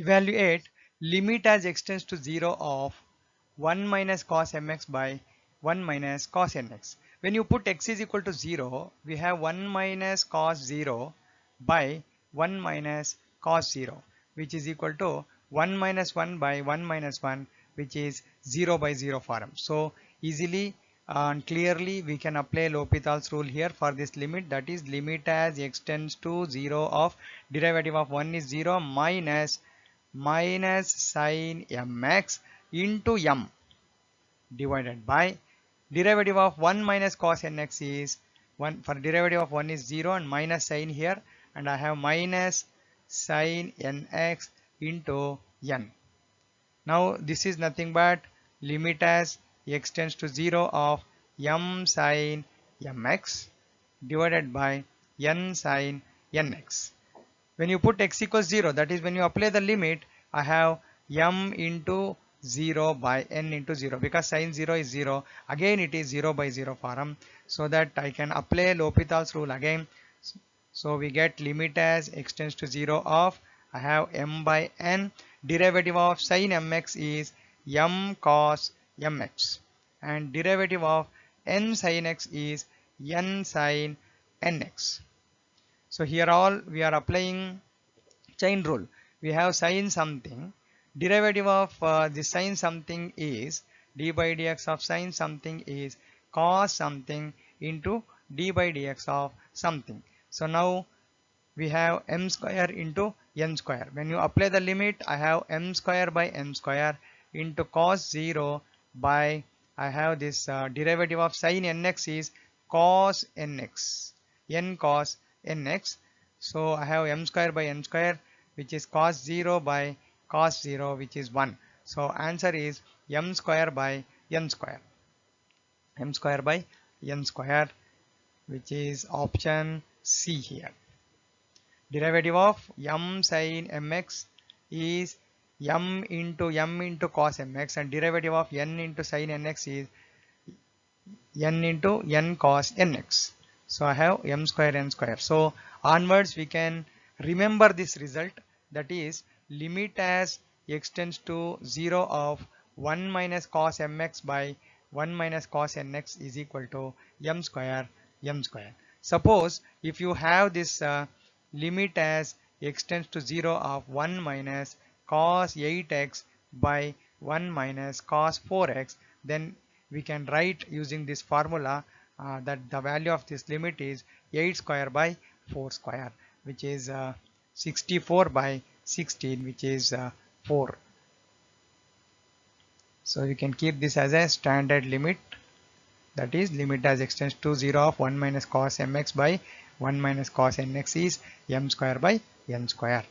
Evaluate limit as extends to 0 of 1 minus cos mx by 1 minus cos nx. When you put x is equal to 0, we have 1 minus cos 0 by 1 minus cos 0, which is equal to 1 minus 1 by 1 minus 1, which is 0 by 0 form. So easily and clearly we can apply L'Hopital's rule here for this limit, that is limit as extends to 0 of derivative of 1 is 0 minus sin mx into m divided by derivative of 1 minus cos nx is 1. For derivative of 1 is 0 and minus sign here, and I have minus sin nx into n. Now this is nothing but limit as extends to 0 of m sin mx divided by n sin nx. When you put x equals 0, that is when you apply the limit, I have m into 0 by n into 0, because sin 0 is 0, again it is 0 by 0 form, so that I can apply L'Hopital's rule again. So we get limit as extends to 0 of, I have m by n, derivative of sin mx is m cos mx, and derivative of n sin x is n sin nx. So here all we are applying chain rule. We have sin something, derivative of the sin something is d by dx of sin something is cos something into d by dx of something. So now we have m square into n square. When you apply the limit, I have m square by n square into cos 0 by, I have this derivative of sin nx is cos nx, n cos nx. So I have m square by n square, which is cos 0 by cos 0, which is 1. So answer is m square by n square. M square by n square, which is option C here. Derivative of m sin mx is m into cos mx, and derivative of n into sin nx is n into n cos nx. So I have m square n square. So onwards we can remember this result, that is limit as extends to 0 of 1 minus cos mx by 1 minus cos nx is equal to m square m square. Suppose if you have this limit as extends to 0 of 1 minus cos 8x by 1 minus cos 4x, then we can write using this formula that the value of this limit is 8 square by 4 square, which is 64 by 16, which is 4. So you can keep this as a standard limit, that is limit as extends to 0 of 1 minus cos mx by 1 minus cos nx is m square by n square.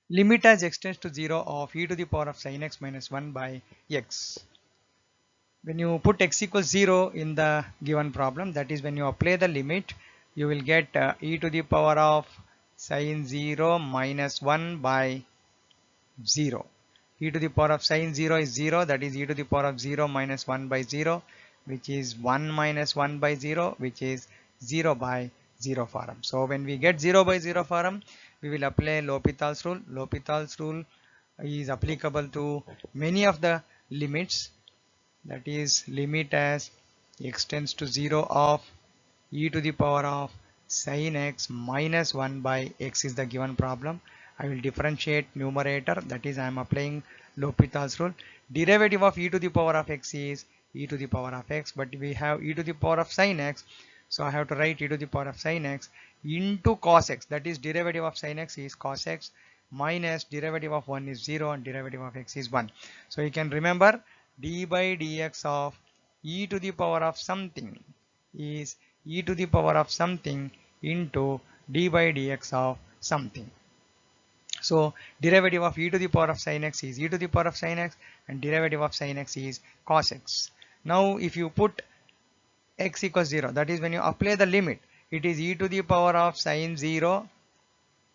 Limit as extends to 0 of e to the power of sin x minus 1 by x. When you put x equals 0 in the given problem, that is when you apply the limit, you will get e to the power of sin 0 minus 1 by 0. E to the power of sin 0 is 0, that is e to the power of 0 minus 1 by 0, which is 1 minus 1 by 0, which is 0 by 0 form. So when we get 0 by 0 form, we will apply L'Hopital's rule. L'Hopital's rule is applicable to many of the limits, that is limit as extends to 0 of e to the power of sin x minus 1 by x is the given problem. I will differentiate numerator, that is I am applying L'Hopital's rule. Derivative of e to the power of x is e to the power of x, but we have e to the power of sin x, so I have to write e to the power of sin x into cos x, that is derivative of sin x is cos x minus derivative of 1 is 0 and derivative of x is 1. So you can remember d by dx of e to the power of something is e to the power of something into d by dx of something. So derivative of e to the power of sin x is e to the power of sin x, and derivative of sin x is cos x. Now if you put x equals 0, that is when you apply the limit, it is e to the power of sin 0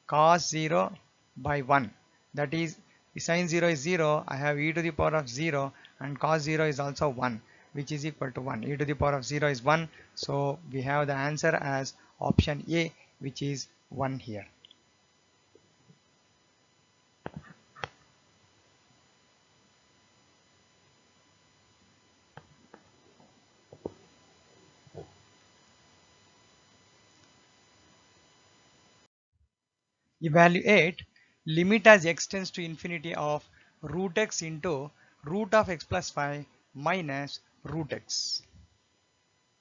cos 0 by 1, that is sin 0 is 0, I have e to the power of 0 and cos 0 is also 1. which is equal to 1. E to the power of 0 is 1. So we have the answer as option A, which is 1 here. Evaluate limit as x tends to infinity of root x into root of x plus 5 minus root x.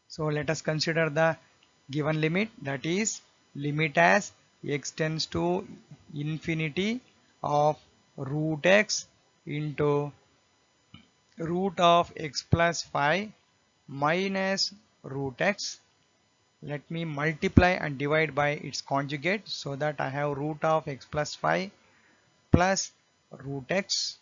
So let us consider the given limit, that is limit as x tends to infinity of root x into root of x plus 5 minus root x. Let me multiply and divide by its conjugate so that I have root of x plus 5 plus root x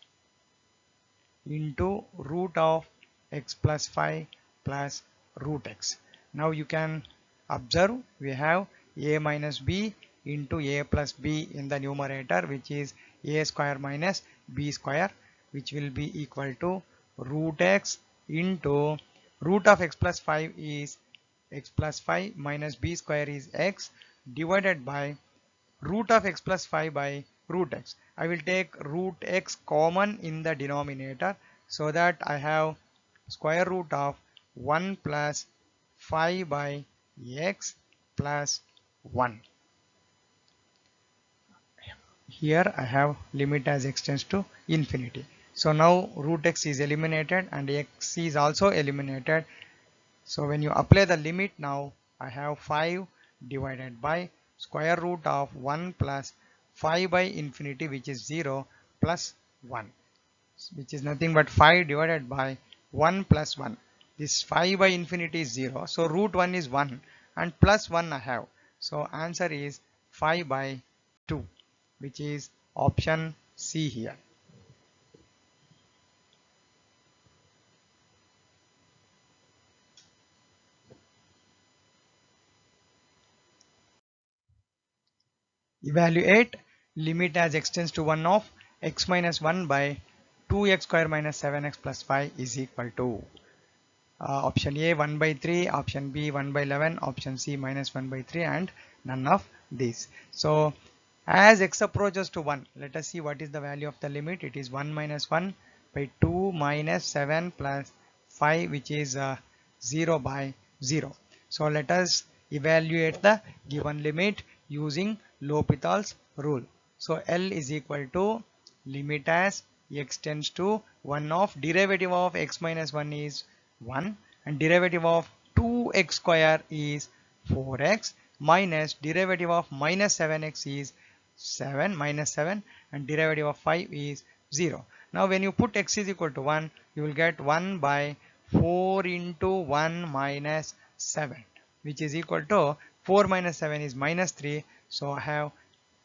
into root of x plus 5 plus root x. Now you can observe we have a minus b into a plus b in the numerator, which is a square minus b square, which will be equal to root x into root of x plus 5 is x plus 5 minus b square is x divided by root of x plus 5 by root x. I will take root x common in the denominator so that I have square root of 1 plus 5 by x plus 1. Here I have limit as x tends to infinity. So now root x is eliminated and x is also eliminated. So when you apply the limit, now I have 5 divided by square root of 1 plus 5 by infinity, which is 0, plus 1, which is nothing but 5 divided by 1 plus 1. This 5 by infinity is 0. So root 1 is 1 and plus 1 I have. So answer is 5 by 2, which is option C here. Evaluate limit as x tends to 1 of x minus 1 by 2x square minus 7x plus 5 is equal to option A 1 by 3, option B 1 by 11, option C minus 1 by 3, and none of these. So as x approaches to 1, let us see what is the value of the limit. It is 1 minus 1 by 2 minus 7 plus 5, which is 0 by 0. So let us evaluate the given limit using L'Hopital's rule. So L is equal to limit as x tends to 1 of derivative of x minus 1 is 1 and derivative of 2x square is 4x minus derivative of minus 7x is 7 minus 7 and derivative of 5 is 0. Now when you put x is equal to 1, you will get 1 by 4 into 1 minus 7, which is equal to 4 minus 7 is minus 3. So I have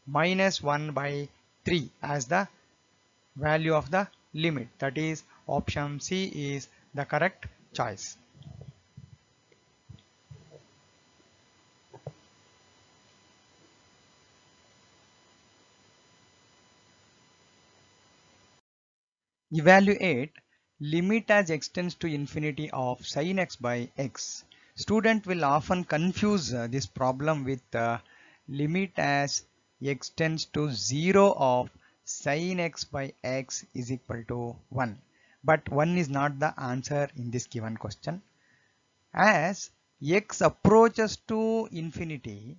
minus 1 by 3 as the value of the limit. That is option C is the correct choice. Evaluate limit as x tends to infinity of sin x by x. Student will often confuse this problem with limit as x tends to 0 of sin x by x is equal to 1. But 1 is not the answer in this given question. As x approaches to infinity,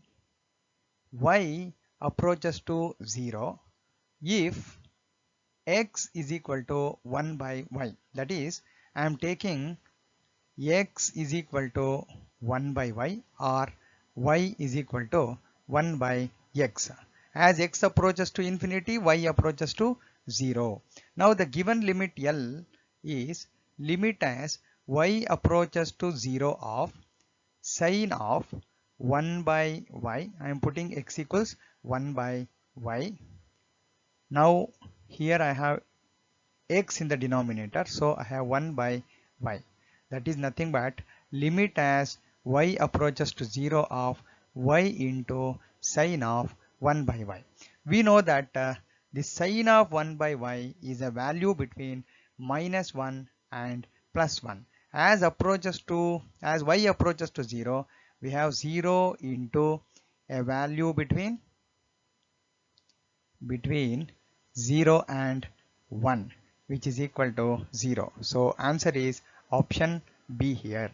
y approaches to 0 if x is equal to 1 by y. That is, I am taking x is equal to 1 by y or y is equal to 1 by x. As x approaches to infinity, y approaches to 0. Now the given limit L is limit as y approaches to 0 of sin of 1 by y. I am putting x equals 1 by y. Now here I have x in the denominator, so I have 1 by y. That is nothing but limit as y approaches to 0 of y into sin of 1 by y. We know that the sin of 1 by y is a value between minus 1 and plus 1. As y approaches to 0, we have 0 into a value between 0 and 1, which is equal to 0. So answer is option B here.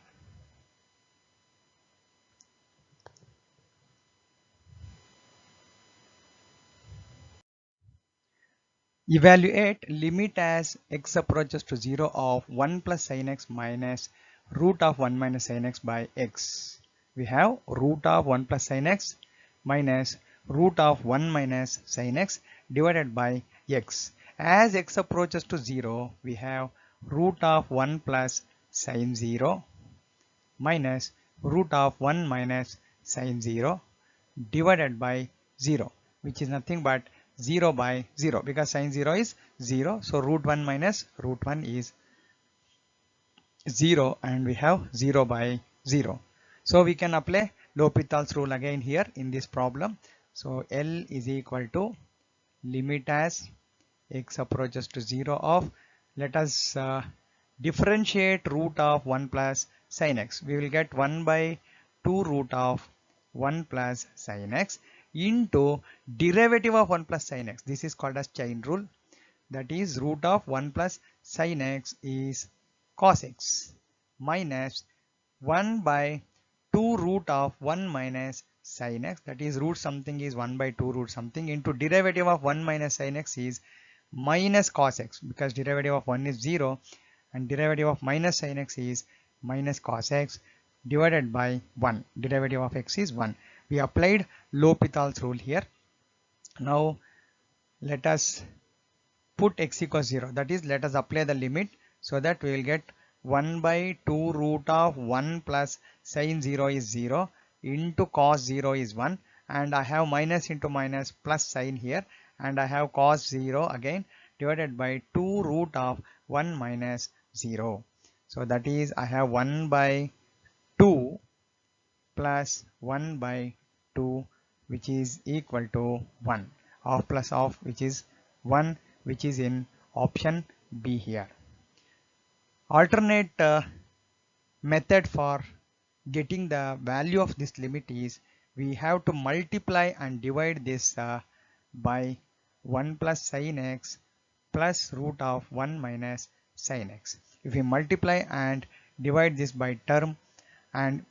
Evaluate limit as x approaches to 0 of 1 plus sin x minus root of 1 minus sin x by x. We have root of 1 plus sin x minus root of 1 minus sin x divided by x. As x approaches to 0, we have root of 1 plus sin 0 minus root of 1 minus sin 0 divided by 0, which is nothing but 0 by 0, because sin 0 is 0. So root 1 minus root 1 is 0, and we have 0 by 0. So we can apply L'Hopital's rule again here in this problem. So L is equal to limit as x approaches to 0 of, let us differentiate root of 1 plus sin x. We will get 1 by 2 root of 1 plus sin x into derivative of 1 plus sin x. This is called as chain rule. That is root of 1 plus sin x is cos x minus 1 by 2 root of 1 minus sin x, that is root something is 1 by 2 root something, into derivative of 1 minus sin x is minus cos x, because derivative of 1 is 0 and derivative of minus sin x is minus cos x divided by 1. Derivative of x is 1. We applied L'Hopital's rule here. Now let us put x equals 0, that is let us apply the limit, so that we will get 1 by 2 root of 1 plus sin 0 is 0 into cos 0 is 1, and I have minus into minus plus sign here, and I have cos 0 again divided by 2 root of 1 minus 0. So that is I have 1 by 2 plus 1 by 2, which is equal to 1, of plus of which is 1, which is in option B here. Alternate method for getting the value of this limit is we have to multiply and divide this by 1 plus sin x plus root of 1 minus sin x. If we multiply and divide this by term, and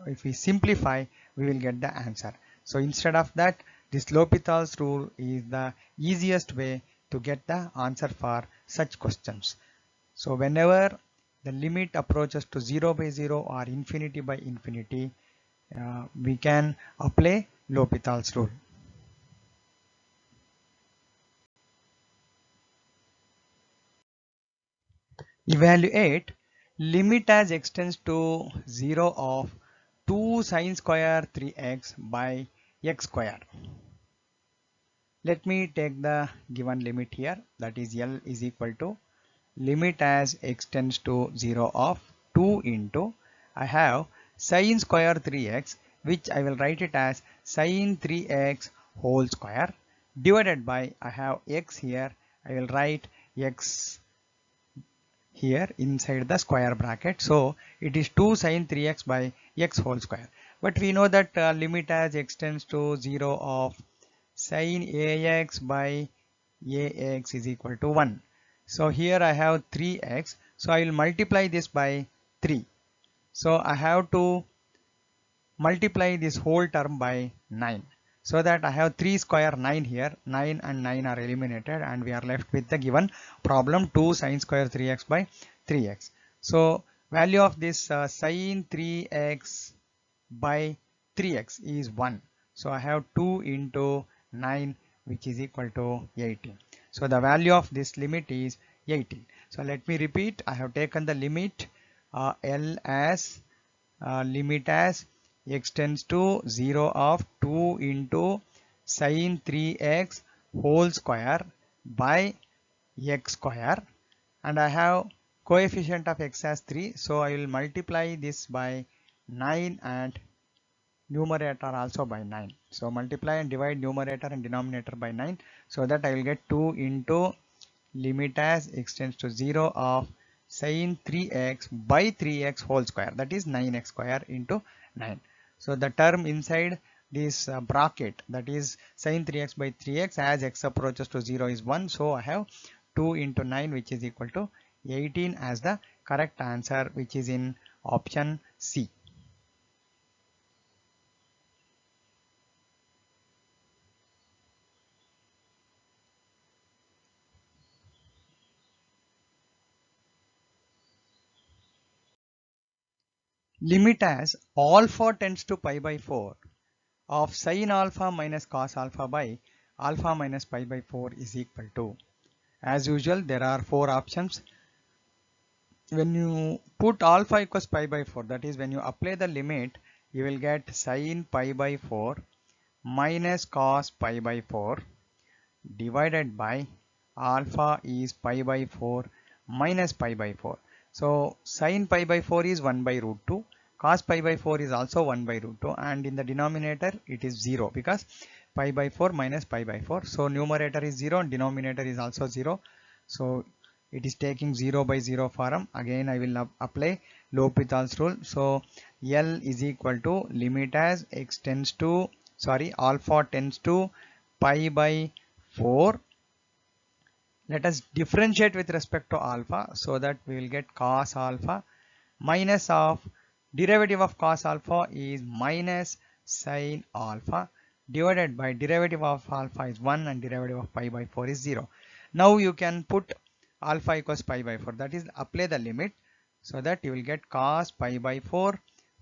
if we simplify, we will get the answer. So instead of that, this L'Hopital's rule is the easiest way to get the answer for such questions. So whenever the limit approaches to 0 by 0 or infinity by infinity, we can apply L'Hopital's rule. Evaluate limit as x tends to 0 of 2 sin square 3x by x square. Let me take the given limit here, that is L is equal to limit as x tends to 0 of 2 into, I have sin square 3x, which I will write it as sin 3x whole square, divided by, I have x here, I will write x here inside the square bracket. So it is 2 sin 3x by x whole square. But we know that limit as x tends to 0 of sin ax by ax is equal to 1. So here I have 3x. So I will multiply this by 3. So I have to multiply this whole term by 9. So that I have 3 square 9 here. 9 and 9 are eliminated, and we are left with the given problem 2 sin square 3x by 3x. So value of this sin 3x by 3x is 1. So I have 2 into 9, which is equal to 18. So the value of this limit is 18. So let me repeat. I have taken the limit L as limit as x tends to 0 of 2 into sin 3x whole square by x square, and I have coefficient of x as 3. So I will multiply this by 9 and numerator also by 9. So multiply and divide numerator and denominator by 9, so that I will get 2 into limit as x tends to 0 of sin 3x by 3x whole square, that is 9x square into 9. So the term inside this bracket, that is sin 3x by 3x, as x approaches to 0 is 1. So I have 2 into 9, which is equal to 18 as the correct answer, which is in option C. Limit as alpha tends to pi by 4 of sin alpha minus cos alpha by alpha minus pi by 4 is equal to. As usual, there are 4 options. When you put alpha equals pi by 4, that is when you apply the limit, you will get sin pi by 4 minus cos pi by 4 divided by alpha is pi by 4 minus pi by 4. So sin pi by 4 is 1 by root 2, cos pi by 4 is also 1 by root 2, and in the denominator it is 0 because pi by 4 minus pi by 4. So numerator is 0 and denominator is also 0. So it is taking 0 by 0 form. Again I will apply L'Hopital's rule. So L is equal to limit as x tends to, alpha tends to pi by 4. Let us differentiate with respect to alpha, so that we will get cos alpha minus of derivative of cos alpha is minus sin alpha divided by derivative of alpha is 1 and derivative of pi by 4 is 0. Now you can put alpha equals pi by 4, that is apply the limit, so that you will get cos pi by 4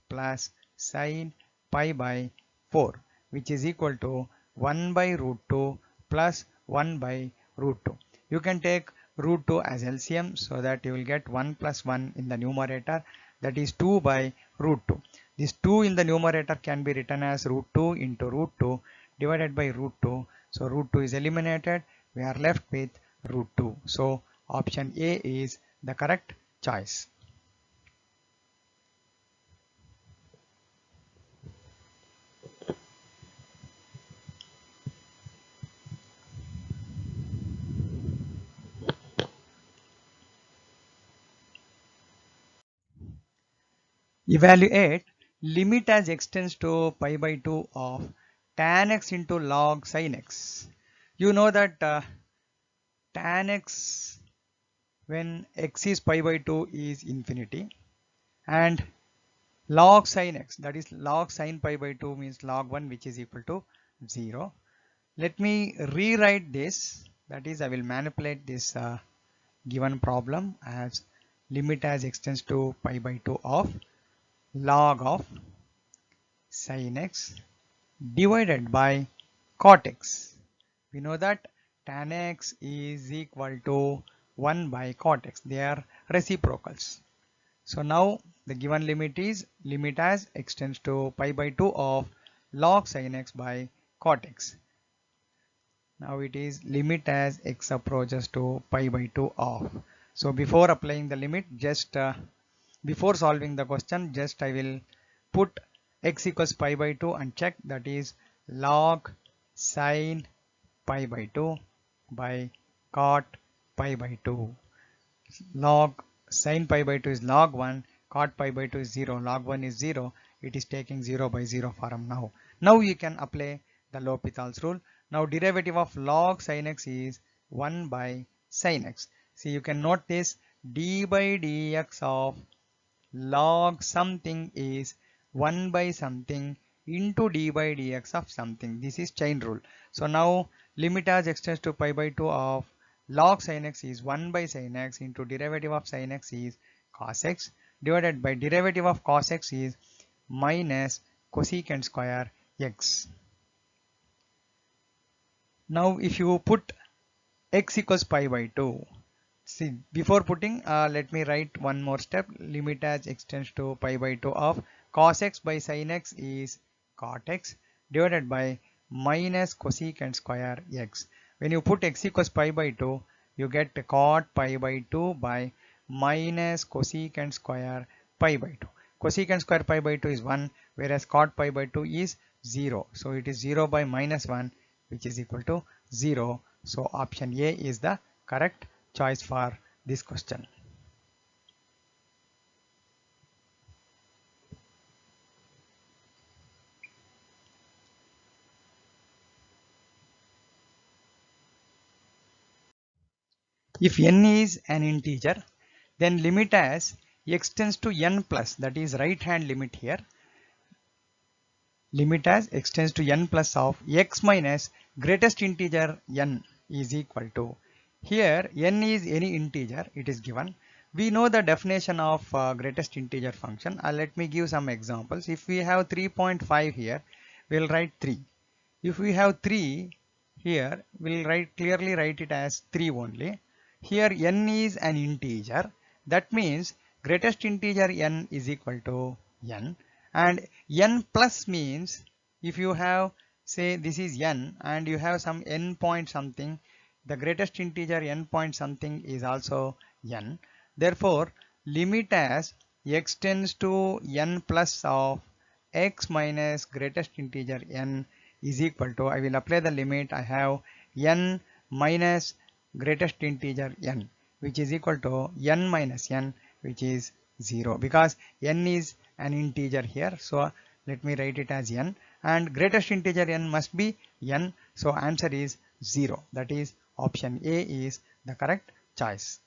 plus sin pi by 4, which is equal to 1 by root 2 plus 1 by root 2. You can take root 2 as LCM, so that you will get 1 plus 1 in the numerator, that is 2 by root 2. This 2 in the numerator can be written as root 2 into root 2 divided by root 2. So root 2 is eliminated. We are left with root 2. So option A is the correct choice. Evaluate limit as x tends to pi by 2 of tan x into log sin x. You know that tan x when x is pi by 2 is infinity, and log sin x, that is log sin pi by 2 means log 1, which is equal to 0. Let me rewrite this, that is I will manipulate this given problem as limit as x tends to pi by 2 of log of sin x divided by cot x. We know that tan x is equal to 1 by cot x. They are reciprocals. So now the given limit is limit as x tends to pi by 2 of log sin x by cot x. Now it is limit as x approaches to pi by 2 of. So before applying the limit, just before solving the question, just I will put x equals pi by 2 and check, that is log sin pi by 2 by cot pi by 2. Log sin pi by 2 is log 1, cot pi by 2 is 0, log 1 is 0, it is taking 0 by 0 form now. Now you can apply the L'Hopital's rule. Now derivative of log sin x is 1 by sin x. See, you can note this, d by dx of log something is 1 by something into d by dx of something. This is chain rule. So now limit as x tends to pi by 2 of log sin x is 1 by sin x into derivative of sin x is cos x divided by derivative of cos x is minus cosecant square x. Now if you put x equals pi by 2, see, before putting, let me write one more step. Limit as x tends to pi by 2 of cos x by sin x is cot x divided by minus cosecant square x. When you put x equals pi by 2, you get cot pi by 2 by minus cosecant square pi by 2. Cosecant square pi by 2 is 1, whereas cot pi by 2 is 0. So it is 0 by minus 1, which is equal to 0. So option A is the correct choice for this question. If n is an integer, then limit as x tends to n plus, that is right hand limit here, limit as x tends to n plus of x minus greatest integer n is equal to, here n is any integer, it is given. We know the definition of greatest integer function. Let me give some examples. If we have 3.5 here, we'll write 3. If we have 3 here, we'll clearly write it as 3 only. Here n is an integer, that means greatest integer n is equal to n, and n plus means if you have, say this is n and you have some n point something, the greatest integer n point something is also n. Therefore limit as x tends to n plus of x minus greatest integer n is equal to, I will apply the limit, I have n minus greatest integer n, which is equal to n minus n, which is 0, because n is an integer here. So let me write it as n, and greatest integer n must be n. So answer is 0. That is option A is the correct choice.